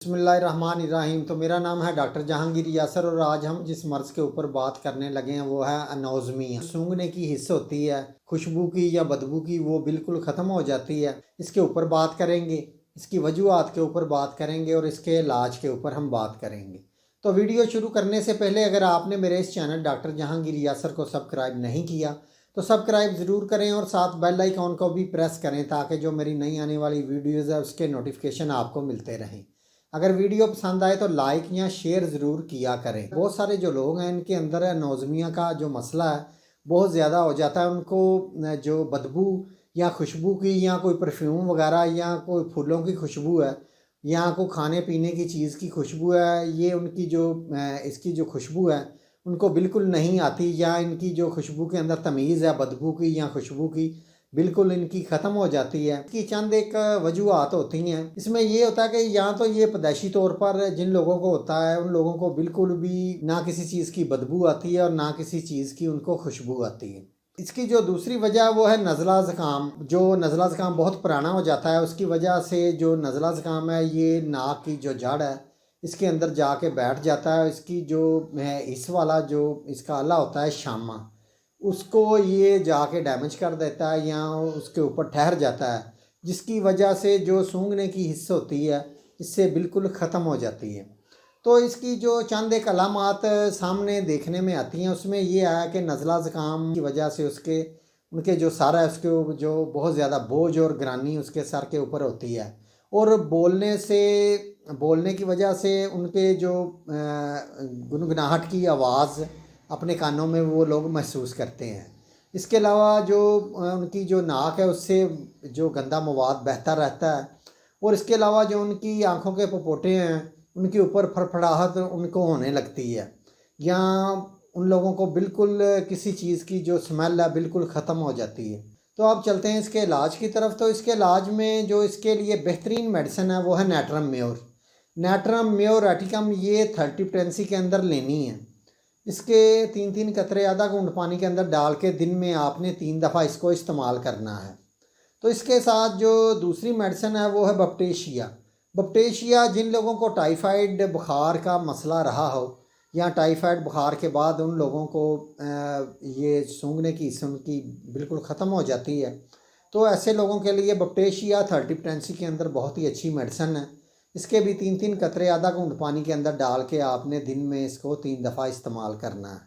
बिस्मिल्लाहिर्रहमानिर्रहीम। तो मेरा नाम है डॉक्टर जहांगीर यासर और आज हम जिस मर्ज़ के ऊपर बात करने लगे हैं वो है अनोज़मिया। सूंघने की हिस्स होती है, खुशबू की या बदबू की, वो बिल्कुल ख़त्म हो जाती है। इसके ऊपर बात करेंगे, इसकी वजूहात के ऊपर बात करेंगे और इसके इलाज के ऊपर हम बात करेंगे। तो वीडियो शुरू करने से पहले अगर आपने मेरे इस चैनल डॉक्टर जहांगीर यासर को सब्सक्राइब नहीं किया तो सब्सक्राइब ज़रूर करें और साथ बेल आइकॉन को भी प्रेस करें ताकि जो मेरी नई आने वाली वीडियोज़ है उसके नोटिफिकेशन आपको मिलते रहें। अगर वीडियो पसंद आए तो लाइक या शेयर ज़रूर किया करें। बहुत सारे जो लोग हैं इनके अंदर नोज़मिया का जो मसला है बहुत ज़्यादा हो जाता है। उनको जो बदबू या खुशबू की या कोई परफ्यूम वगैरह या कोई फूलों की खुशबू है या कोई खाने पीने की चीज़ की खुशबू है, ये उनकी जो इसकी जो खुशबू है उनको बिल्कुल नहीं आती, या इनकी जो खुशबू के अंदर तमीज़ है बदबू की या खुशबू की बिल्कुल इनकी ख़त्म हो जाती है। इसकी चंद एक वजूहात होती हैं। इसमें ये होता है कि या तो ये पैदाइशी तौर पर जिन लोगों को होता है उन लोगों को बिल्कुल भी ना किसी चीज़ की बदबू आती है और ना किसी चीज़ की उनको खुशबू आती है। इसकी जो दूसरी वजह वो है नज़ला ज़ुकाम। जो नज़ला ज़ुकाम बहुत पुराना हो जाता है उसकी वजह से जो नज़ला ज़ुकाम है ये नाक की जो जड़ है इसके अंदर जाके बैठ जाता है। इसकी जो इस वाला जो इसका आला होता है शामा, उसको ये जाके डैमेज कर देता है या उसके ऊपर ठहर जाता है, जिसकी वजह से जो सूंघने की हिस्स होती है इससे बिल्कुल ख़त्म हो जाती है। तो इसकी जो चंद एक अलामात सामने देखने में आती हैं उसमें ये आया कि नज़ला ज़ुकाम की वजह से उनके जो सर है उसके जो बहुत ज़्यादा बोझ और ग्रानी उसके सर के ऊपर होती है और बोलने की वजह से उनके जो गुनगुनाहट की आवाज़ अपने कानों में वो लोग महसूस करते हैं। इसके अलावा जो उनकी जो नाक है उससे जो गंदा मवाद बहता रहता है और इसके अलावा जो उनकी आँखों के पपोटे हैं उनके ऊपर फड़फड़ाहट उनको होने लगती है, या उन लोगों को बिल्कुल किसी चीज़ की जो स्मेल है बिल्कुल ख़त्म हो जाती है। तो अब चलते हैं इसके इलाज की तरफ। तो इसके इलाज में जो इसके लिए बेहतरीन मेडिसिन है वो है नेट्रम म्योर। नेट्रम म्योर एटिकम ये 30 टेंसी के अंदर लेनी है। इसके 3-3 कतरे आधा घूंट पानी के अंदर डाल के दिन में आपने 3 दफ़ा इसको इस्तेमाल करना है। तो इसके साथ जो दूसरी मेडिसिन है वो है बपटेशिया। बपटेशिया जिन लोगों को टाइफाइड बुखार का मसला रहा हो या टाइफाइड बुखार के बाद उन लोगों को ये सूंघने की हिस्स उनकी बिल्कुल ख़त्म हो जाती है, तो ऐसे लोगों के लिए बपटेशिया 30 टेंसी के अंदर बहुत ही अच्छी मेडिसिन है। इसके भी 3-3 कतरे आधा घूंट पानी के अंदर डाल के आपने दिन में इसको 3 दफ़ा इस्तेमाल करना है।